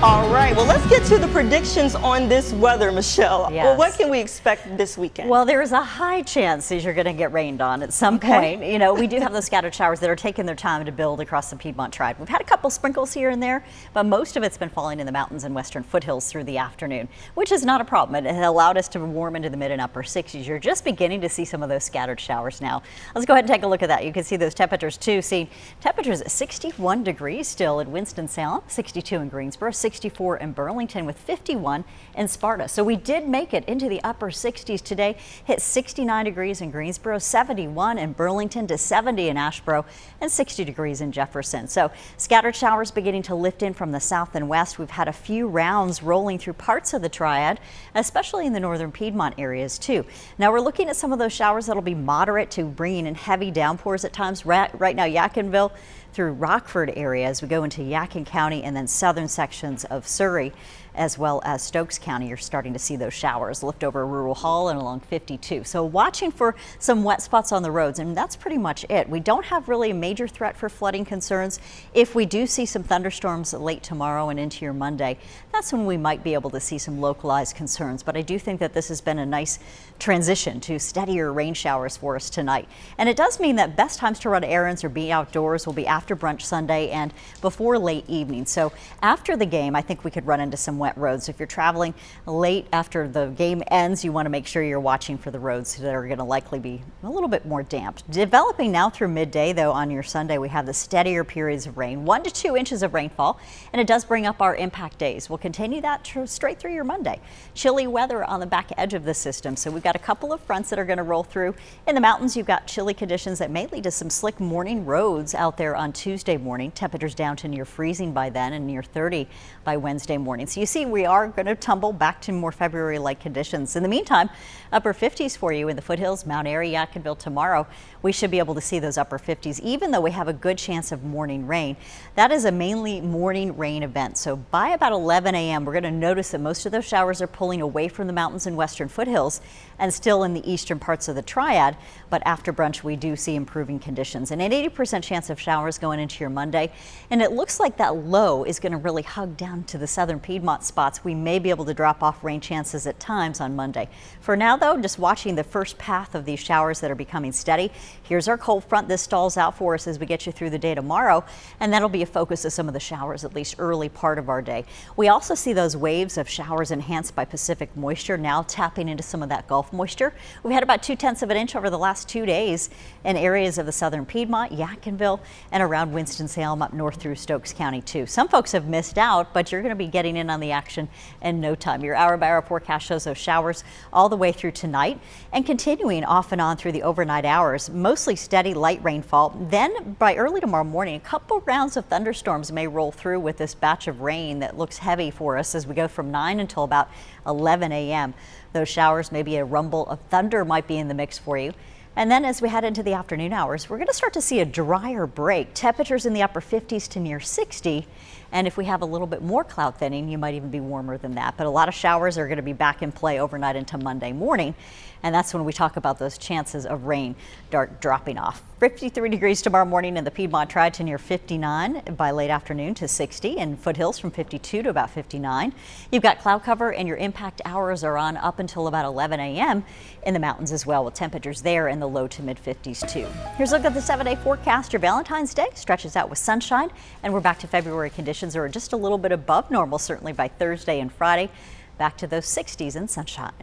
All right, well, let's get to the predictions on this weather, Michelle. Yes. Well, what can we expect this weekend? Well, there is a high chance that you're going to get rained on at some point. You know, we do have those scattered showers that are taking their time to build across the Piedmont Triad. We've had a couple sprinkles here and there, but most of it's been falling in the mountains and western foothills through the afternoon, which is not a problem. It allowed us to warm into the mid and upper 60s. You're just beginning to see some of those scattered showers now. Let's go ahead and take a look at that. You can see those temperatures too. See temperatures at 61 degrees still in Winston-Salem, 62 in Greensboro, 64 in Burlington with 51 in Sparta. So we did make it into the upper 60s today, hit 69 degrees in Greensboro, 71 in Burlington to 70 in Asheboro and 60 degrees in Jefferson. So scattered showers beginning to lift in from the south and west. We've had a few rounds rolling through parts of the Triad, especially in the northern Piedmont areas too. Now we're looking at some of those showers that'll be moderate to bringing in heavy downpours at times. Right now, Yadkinville through Rockford area as we go into Yadkin County and then southern sections of Surrey as well as Stokes County. You're starting to see those showers lift over Rural Hall and along 52. So watching for some wet spots on the roads, and that's pretty much it. We don't have really a major threat for flooding concerns. If we do see some thunderstorms late tomorrow and into your Monday, that's when we might be able to see some localized concerns. But I do think that this has been a nice transition to steadier rain showers for us tonight. And it does mean that best times to run errands or be outdoors will be after brunch Sunday and before late evening. So after the game, I think we could run into some wet roads. If you're traveling late after the game ends, you want to make sure you're watching for the roads that are going to likely be a little bit more damp. Developing now through midday, though, on your Sunday, we have the steadier periods of rain, 1 to 2 inches of rainfall, and it does bring up our impact days. We'll continue that straight through your Monday. Chilly weather on the back edge of the system, so we've got a couple of fronts that are going to roll through. In the mountains, you've got chilly conditions that may lead to some slick morning roads out there on Tuesday morning. Temperatures down to near freezing by then and near 30 by Wednesday morning. So you see, we are going to tumble back to more February-like conditions. In the meantime, upper 50s for you in the foothills, Mount Airy, Yadkinville tomorrow. We should be able to see those upper 50s, even though we have a good chance of morning rain. That is a mainly morning rain event. So by about 11 a.m., we're going to notice that most of those showers are pulling away from the mountains and western foothills and still in the eastern parts of the Triad. But after brunch, we do see improving conditions and an 80% chance of showers going into your Monday. And it looks like that low is going to really hug down to the southern Piedmont spots. We may be able to drop off rain chances at times on Monday. For now, though, just watching the first path of these showers that are becoming steady. Here's our cold front. This stalls out for us as we get you through the day tomorrow, and that'll be a focus of some of the showers, at least early part of our day. We also see those waves of showers enhanced by Pacific moisture now tapping into some of that Gulf moisture. We've had about 0.2 of an inch over the last 2 days in areas of the southern Piedmont, Yadkinville, and around Winston-Salem up north through Stokes County too. Some folks have missed out, but you're going to be getting in on the action in no time. Your hour-by-hour forecast shows those showers all the way through tonight and continuing off and on through the overnight hours. Mostly steady light rainfall. Then by early tomorrow morning, a couple rounds of thunderstorms may roll through with this batch of rain that looks heavy for us as we go from 9 until about 11 a.m. Those showers, maybe a rumble of thunder might be in the mix for you. And then as we head into the afternoon hours, we're going to start to see a drier break. Temperatures in the upper 50s to near 60. And if we have a little bit more cloud thinning, you might even be warmer than that. But a lot of showers are going to be back in play overnight into Monday morning. And that's when we talk about those chances of rain dropping off. 53 degrees tomorrow morning in the Piedmont Triad to near 59 by late afternoon to 60, and foothills from 52 to about 59. You've got cloud cover and your impact hours are on up until about 11 a.m. in the mountains as well, with temperatures there in the low to mid 50s too. Here's a look at the 7-day forecast. Your Valentine's Day stretches out with sunshine, and we're back to February conditions that are just a little bit above normal, certainly by Thursday and Friday. Back to those 60s and sunshine.